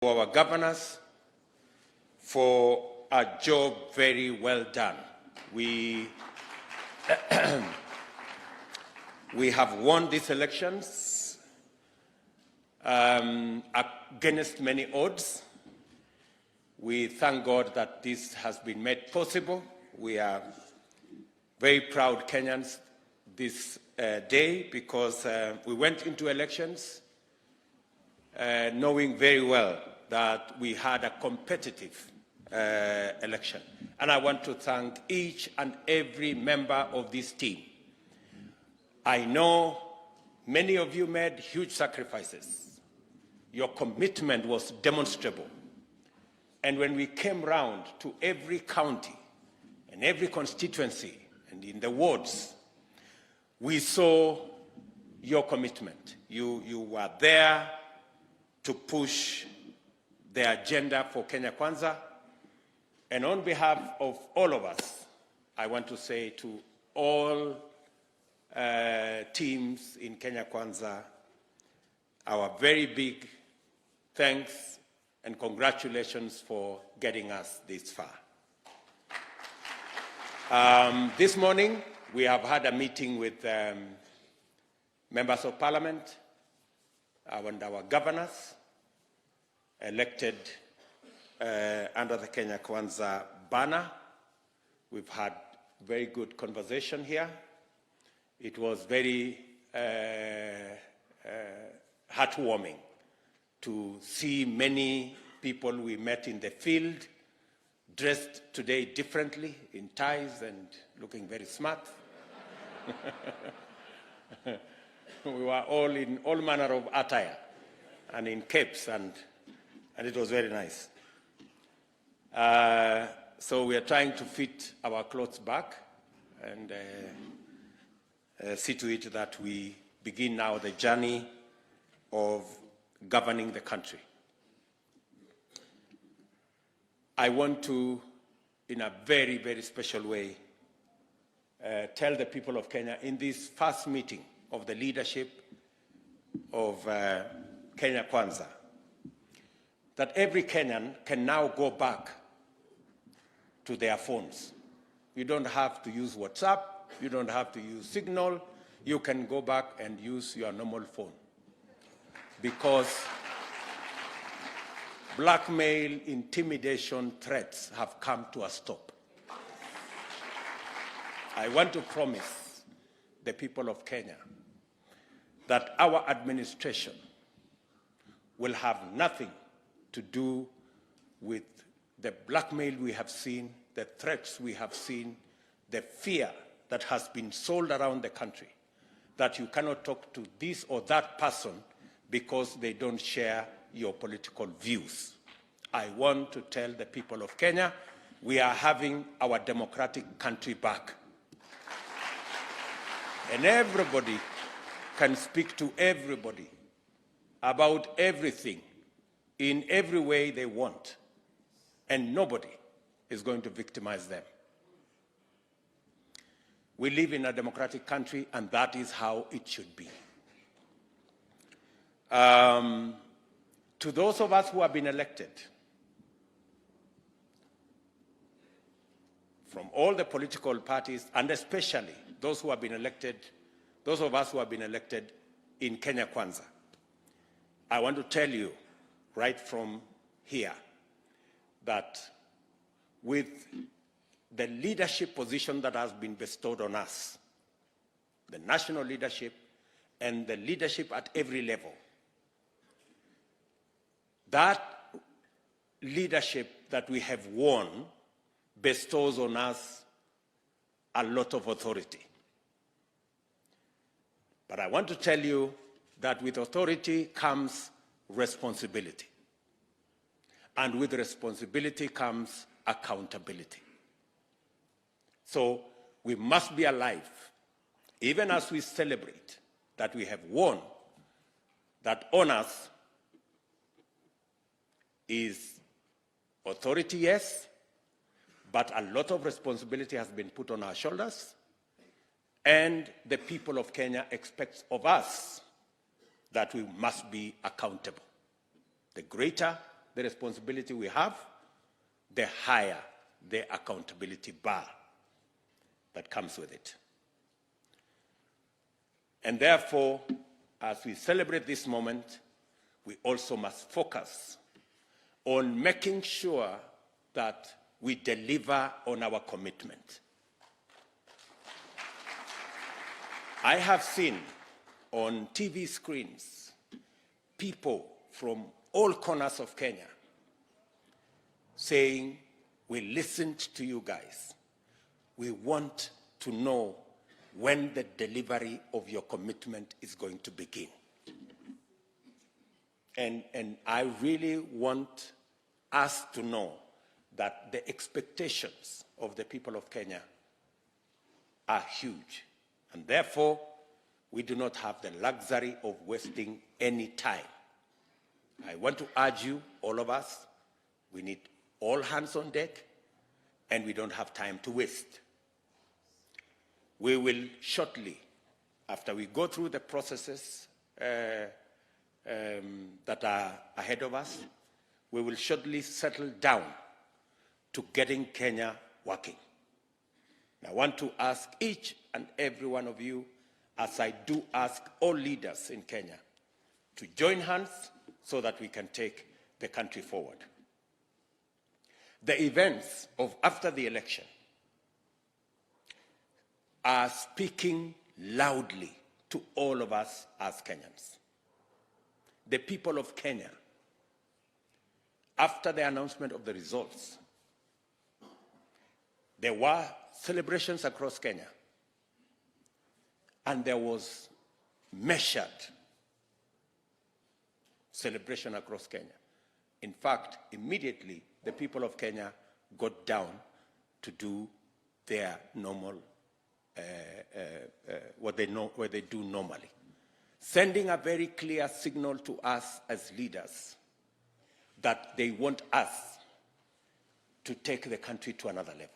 our governors for a job very well done. We have won these elections against many odds. We thank God that this has been made possible. We are very proud Kenyans this day because we went into elections knowing very well that we had a competitive election. And I want to thank each and every member of this team. I know many of you made huge sacrifices. Your commitment was demonstrable. And when we came round to every county and every constituency and in the wards, we saw your commitment. You were there to push the agenda for Kenya Kwanza. And on behalf of all of us, I want to say to all teams in Kenya Kwanza, our very big thanks and congratulations for getting us this far. This morning, we have had a meeting with members of parliament and our governors elected under the Kenya Kwanza banner. We've had very good conversation here. It was very heartwarming to see many people we met in the field dressed today differently in ties and looking very smart. We were all in all manner of attire and in capes, and it was very nice. So we are trying to fit our clothes back and see to it that we begin now the journey of governing the country. I want to, in a very, very special way, tell the people of Kenya in this first meeting of the leadership of Kenya Kwanza that every Kenyan can now go back to their phones. You don't have to use WhatsApp, you don't have to use Signal, you can go back and use your normal phone. Because blackmail, intimidation, threats have come to a stop. I want to promise the people of Kenya that our administration will have nothing to do with the blackmail we have seen, the threats we have seen, the fear that has been sold around the country, that you cannot talk to this or that person because they don't share your political views. I want to tell the people of Kenya, we are having our democratic country back. And everybody can speak to everybody about everything in every way they want, and nobody is going to victimize them. We live in a democratic country, and that is how it should be. To those of us who have been elected, from all the political parties, and especially those who have been elected, those of us who have been elected in Kenya Kwanza, I want to tell you right from here that with the leadership position that has been bestowed on us, the national leadership and the leadership at every level, that leadership that we have won bestows on us a lot of authority. But I want to tell you that with authority comes responsibility. And with responsibility comes accountability. So we must be alive, even as we celebrate that we have won, that on us is authority, yes, but a lot of responsibility has been put on our shoulders, and the people of Kenya expect of us that we must be accountable. The greater the responsibility we have, the higher the accountability bar that comes with it. And therefore, as we celebrate this moment, we also must focus on making sure that we deliver on our commitment. I have seen on TV screens people from all corners of Kenya saying, we listened to you guys. We want to know when the delivery of your commitment is going to begin. And I really want us to know that the expectations of the people of Kenya are huge. And therefore, we do not have the luxury of wasting any time. I want to urge you, all of us, we need all hands on deck, and we don't have time to waste. We will shortly, after we go through the processes that are ahead of us, we will shortly settle down to getting Kenya working. I want to ask each and every one of you, as I do ask all leaders in Kenya, to join hands so that we can take the country forward. The events of after the election are speaking loudly to all of us as Kenyans. The people of Kenya, after the announcement of the results, there were celebrations across Kenya, and there was measured celebration across Kenya. In fact, immediately, the people of Kenya got down to do their normal, what they do normally, sending a very clear signal to us as leaders that they want us to take the country to another level.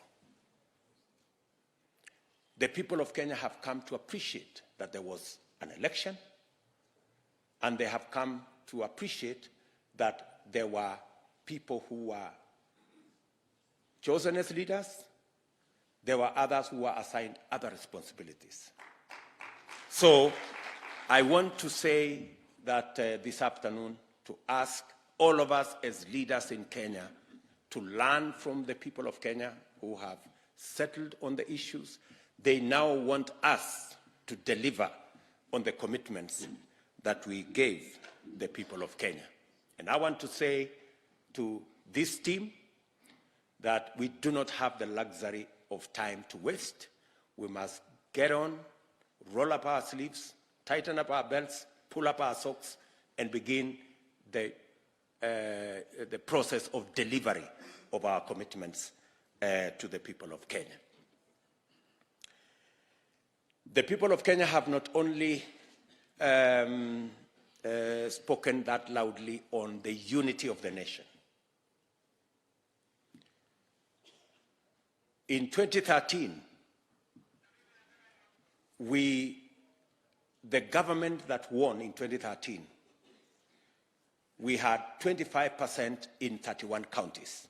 The people of Kenya have come to appreciate that there was an election, and they have come to appreciate that there were people who were chosen as leaders. There were others who were assigned other responsibilities. So I want to say that this afternoon, to ask all of us as leaders in Kenya to learn from the people of Kenya who have settled on the issues. They now want us to deliver on the commitments that we gave the people of Kenya. And I want to say to this team that we do not have the luxury of time to waste. We must get on, roll up our sleeves, tighten up our belts, pull up our socks, and begin the process of delivery of our commitments to the people of Kenya. The people of Kenya have not only spoken that loudly on the unity of the nation. In 2013, the government that won in 2013, we had 25% in 31 counties.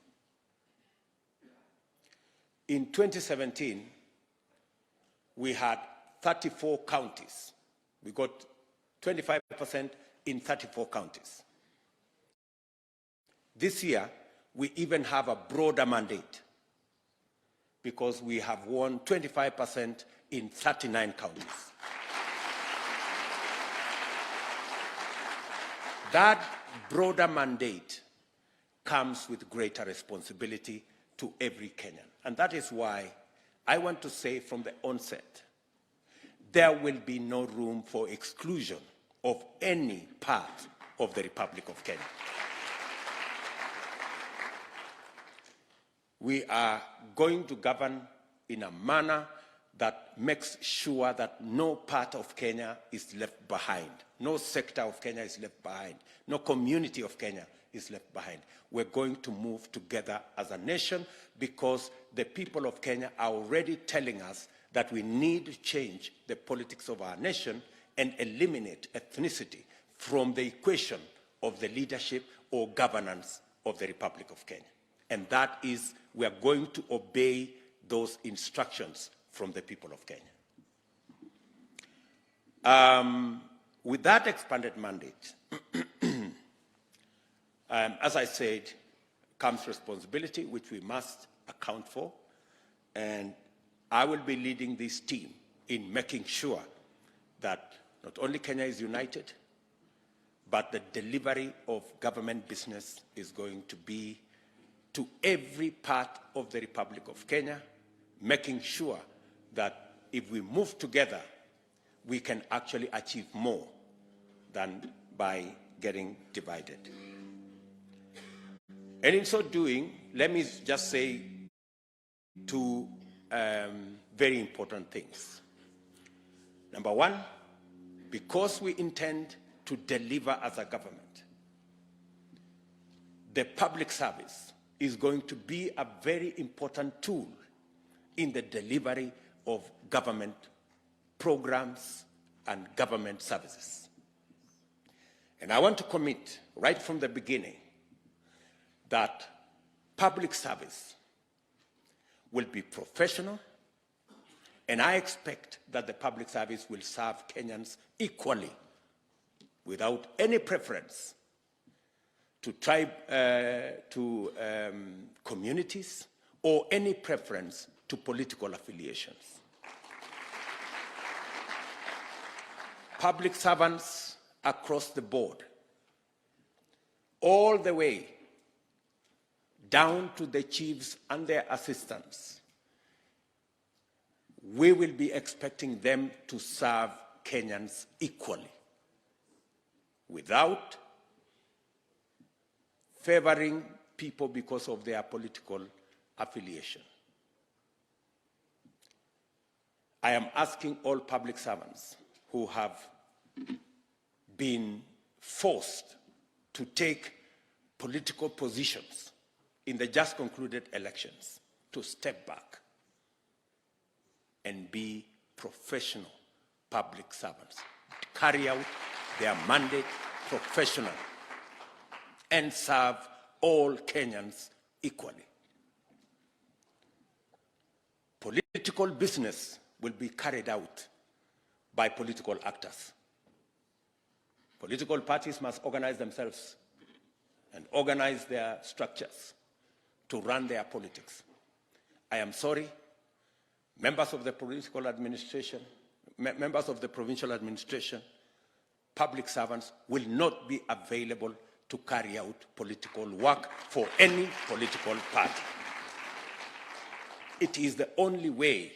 In 2017, we had 34 counties. We got 25% in 34 counties. This year, we even have a broader mandate because we have won 25% in 39 counties. That broader mandate comes with greater responsibility to every Kenyan. And that is why I want to say from the onset, there will be no room for exclusion of any part of the Republic of Kenya. We are going to govern in a manner that makes sure that no part of Kenya is left behind. No sector of Kenya is left behind. No community of Kenya is left behind. We're going to move together as a nation because the people of Kenya are already telling us that we need to change the politics of our nation and eliminate ethnicity from the equation of the leadership or governance of the Republic of Kenya. And that is, we are going to obey those instructions from the people of Kenya. With that expanded mandate, as I said, comes responsibility, which we must account for. And I will be leading this team in making sure that not only Kenya is united, but the delivery of government business is going to be to every part of the Republic of Kenya, making sure that if we move together, we can actually achieve more than by getting divided. And in so doing, let me just say two very important things. Number one, because we intend to deliver as a government, the public service is going to be a very important tool in the delivery of government programs and government services. And I want to commit right from the beginning that public service will be professional, and I expect that the public service will serve Kenyans equally, without any preference to tribe, communities, or any preference to political affiliations. Public servants across the board, all the way down to the chiefs and their assistants, we will be expecting them to serve Kenyans equally, without favoring people because of their political affiliation. I am asking all public servants who have been forced to take political positions in the just concluded elections to step back and be professional public servants, carry out their mandate professionally, and serve all Kenyans equally. Political business will be carried out by political actors. Political parties must organize themselves and organize their structures to run their politics. I am sorry, members of the political administration, members of the provincial administration, public servants will not be available to carry out political work for any political party. It is the only way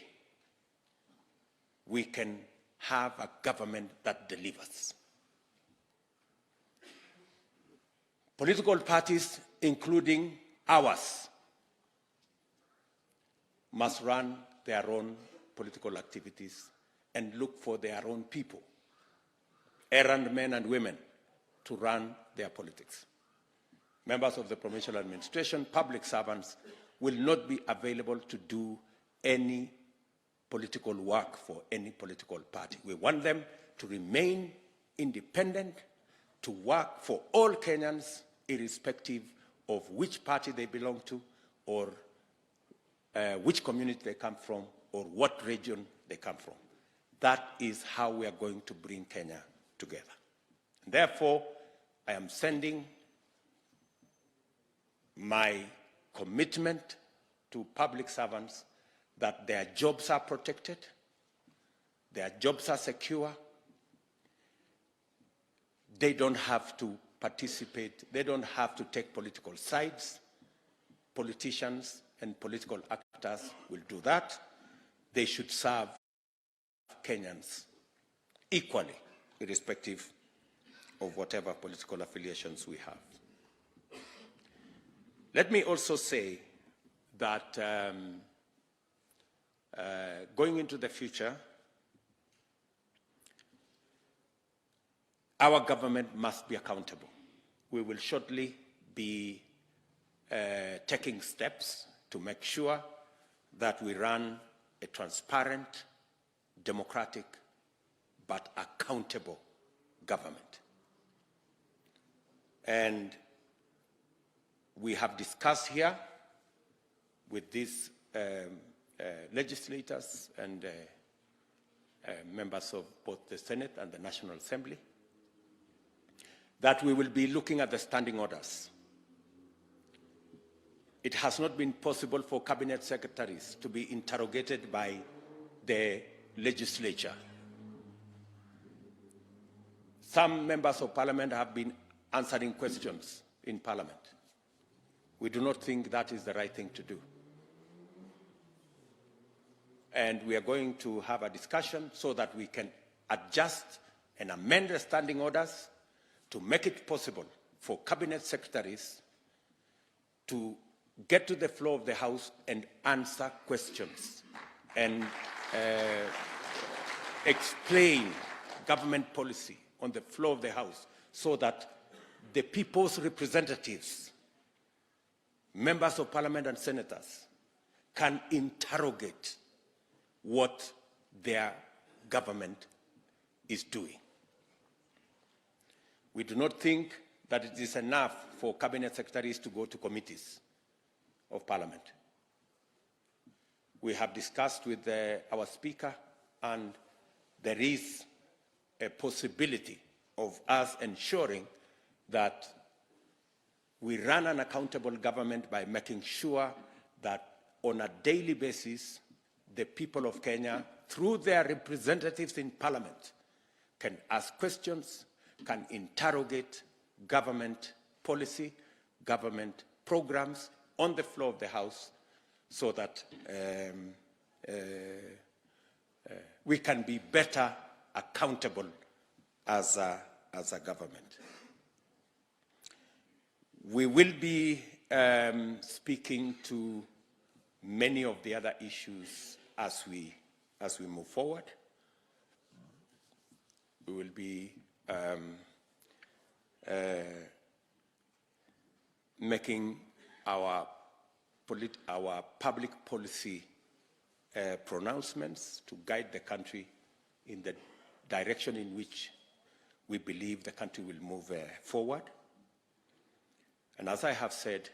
we can have a government that delivers. Political parties, including ours, must run their own political activities and look for their own people, errand men and women, to run their politics. Members of the provincial administration, public servants, will not be available to do any political work for any political party. We want them to remain independent, to work for all Kenyans, irrespective of which party they belong to, or which community they come from, or what region they come from. That is how we are going to bring Kenya together. Therefore, I am sending my commitment to public servants that their jobs are protected, their jobs are secure, they don't have to participate, they don't have to take political sides. Politicians and political actors will do that. They should serve Kenyans equally, irrespective of whatever political affiliations we have. Let me also say that going into the future, our government must be accountable. We will shortly be taking steps to make sure that we run a transparent, democratic, but accountable government. And we have discussed here with these legislators and members of both the Senate and the National Assembly, that we will be looking at the standing orders. It has not been possible for cabinet secretaries to be interrogated by the legislature. Some members of parliament have been answering questions in parliament. We do not think that is the right thing to do. And we are going to have a discussion so that we can adjust and amend the standing orders to make it possible for cabinet secretaries to get to the floor of the House and answer questions and explain government policy on the floor of the House so that the people's representatives, members of parliament and senators, can interrogate what their government is doing. We do not think that it is enough for cabinet secretaries to go to committees of parliament. We have discussed with our speaker, and there is a possibility of us ensuring that we run an accountable government by making sure that on a daily basis, the people of Kenya, through their representatives in parliament, can ask questions, can interrogate government policy, government programs on the floor of the House, so that we can be better accountable as a government. We will be speaking to many of the other issues as we move forward. We will be making our public policy pronouncements to guide the country in the direction in which we believe the country will move forward. And as I have said,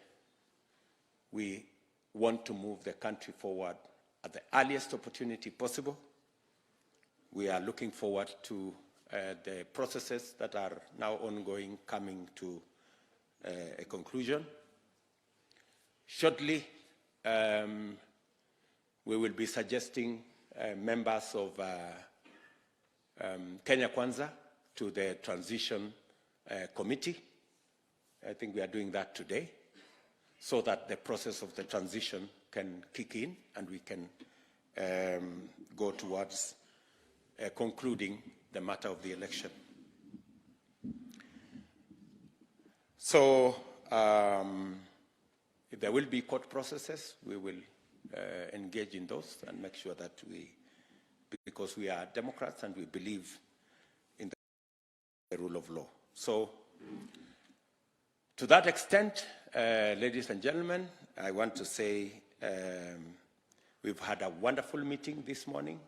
we want to move the country forward at the earliest opportunity possible. We are looking forward to the processes that are now ongoing coming to a conclusion. Shortly, we will be suggesting members of Kenya Kwanza to the transition committee. I think we are doing that today, so that the process of the transition can kick in and we can go towards concluding the matter of the election. So if there will be court processes, we will engage in those and make sure that because we are Democrats and we believe in the rule of law. So to that extent, ladies and gentlemen, I want to say we've had a wonderful meeting this morning.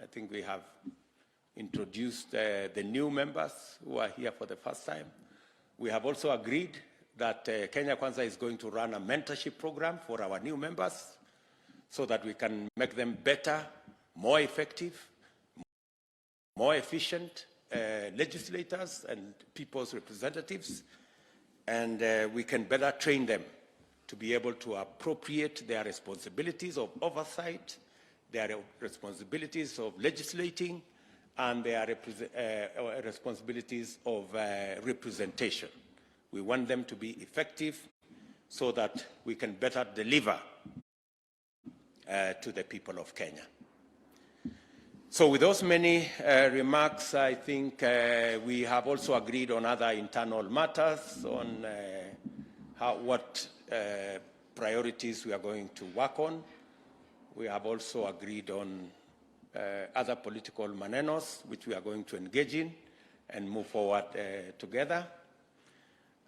I think we have introduced the new members who are here for the first time. We have also agreed that Kenya Kwanza is going to run a mentorship program for our new members so that we can make them better, more effective, more efficient legislators and people's representatives, and we can better train them to be able to appropriate their responsibilities of oversight, their responsibilities of legislating, and their responsibilities of representation. We want them to be effective so that we can better deliver to the people of Kenya. So with those many remarks, I think we have also agreed on other internal matters, on what priorities we are going to work on. We have also agreed on other political manenos, which we are going to engage in and move forward together.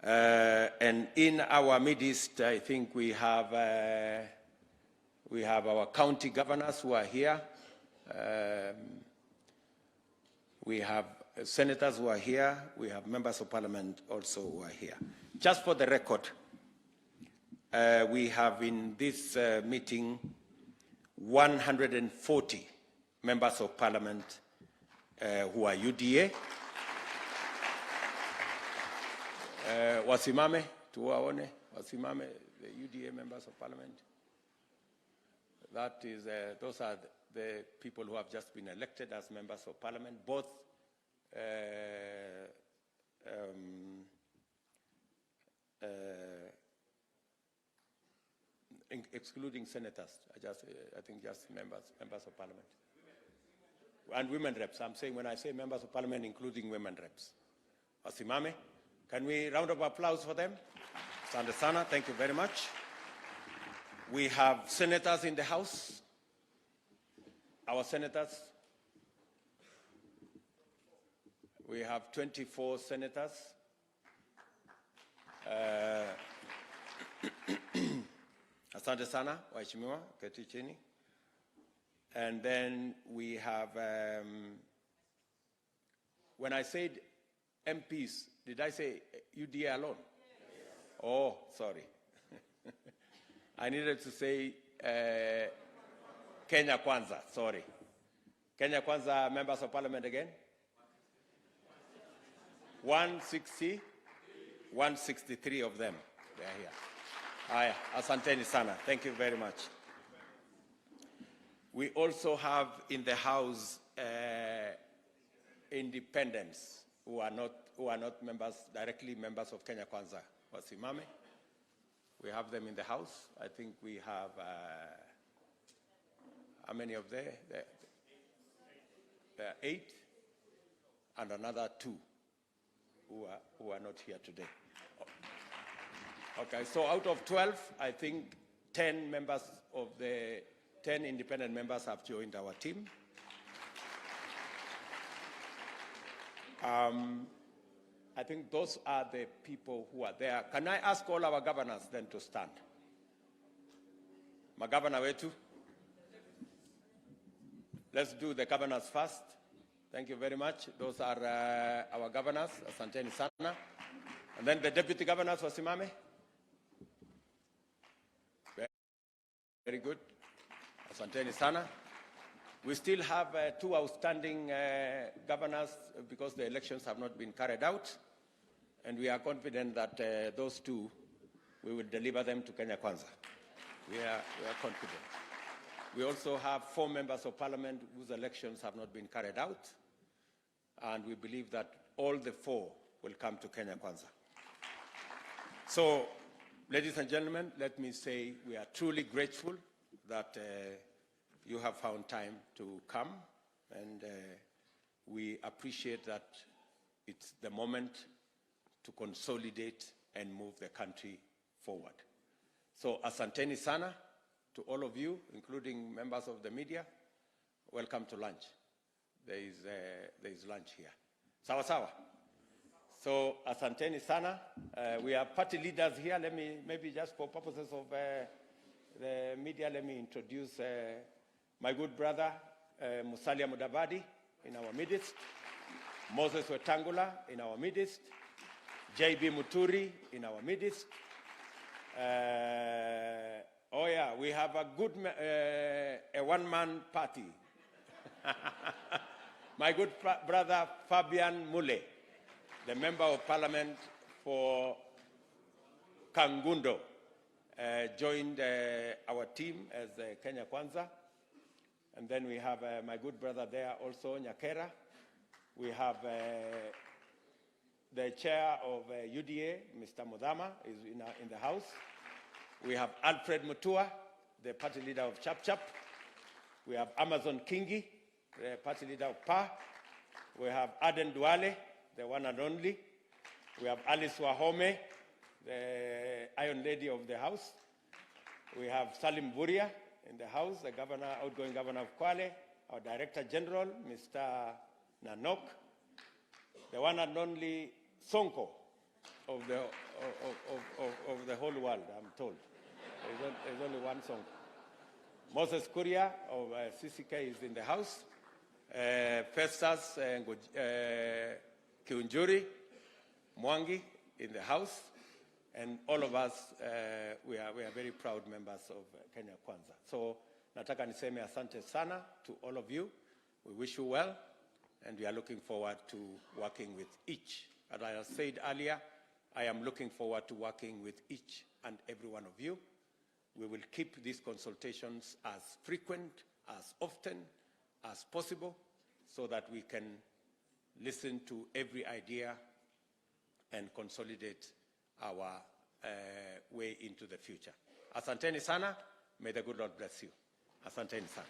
And in our midst, I think we have our county governors who are here. We have senators who are here. We have members of parliament also who are here. Just for the record, we have in this meeting 140 members of parliament who are UDA. Wasimame, tuwaone, wasimame, the UDA members of parliament. That is, those are the people who have just been elected as members of parliament, both excluding senators, I think just members of parliament. And women reps. I'm saying when I say members of parliament, including women reps. Wasimame, can we round of applause for them? Asante sana, thank you very much. We have senators in the House. Our senators. We have 24 senators. Asante sana, waheshimiwa, keti chini. And then we have, when I said MPs, did I say UDA alone? Yes. Oh, sorry. I needed to say Kenya Kwanza, sorry. Kenya Kwanza members of parliament again? 163 of them. They are here. Aya, asanteni sana. Thank you very much. We also have in the House independents who are not members, directly members of Kenya Kwanza. Wasimame. We have them in the House. I think we have, how many of them? There are 8 and another 2 who are not here today. Okay, so out of 12, I think 10 members of the 10 independent members have joined our team. I think those are the people who are there. Can I ask all our governors then to stand? Magavana wetu. Let's do the governors first. Thank you very much. Those are our governors. Asanteni sana. And then the deputy governors, wasimame. Very good. Asanteni sana. We still have 2 outstanding governors because the elections have not been carried out. And we are confident that those 2, we will deliver them to Kenya Kwanza. We are confident. We also have 4 members of parliament whose elections have not been carried out. And we believe that all the 4 will come to Kenya Kwanza. So, ladies and gentlemen, let me say we are truly grateful that you have found time to come, and we appreciate that it's the moment to consolidate and move the country forward. So, asanteni sana to all of you, including members of the media. Welcome to lunch. There is lunch here. Sawa sawa. So, asanteni sana. We have party leaders here. Let me, maybe just for purposes of the media, let me introduce my good brother, Musalia Mudavadi, in our midst. Moses Wetangula, in our midst. JB Muturi, in our midst. Oh yeah, we have a good, a one-man party. My good brother, Fabian Mule, the member of parliament for Kangundo, joined our team as Kenya Kwanza. And then we have my good brother there also, Nyakera. We have the chair of UDA, Mr. Mudhama, is in the house. We have Alfred Mutua, the party leader of Chap Chap. We have Amazon Kingi, the party leader of PA. We have Aden Duale, the one and only. We have Alice Wahome, the Iron Lady of the House. We have Salim Buria in the House, the governor, outgoing governor of Kwale. Our Director General, Mr. Nanok. The one and only Sonko of the whole world, I'm told. There's only one Sonko. Moses Kuria of CCK is in the House. Festus Kiunjuri Mwangi in the House. And all of us, we are very proud members of Kenya Kwanza. So nataka niseme asante sana to all of you. We wish you well, and we are looking forward to working with each. As I said earlier, I am looking forward to working with each and every one of you. We will keep these consultations as frequent, as often as possible, so that we can listen to every idea and consolidate our way into the future. Asanteni sana. May the good Lord bless you. Asanteni sana.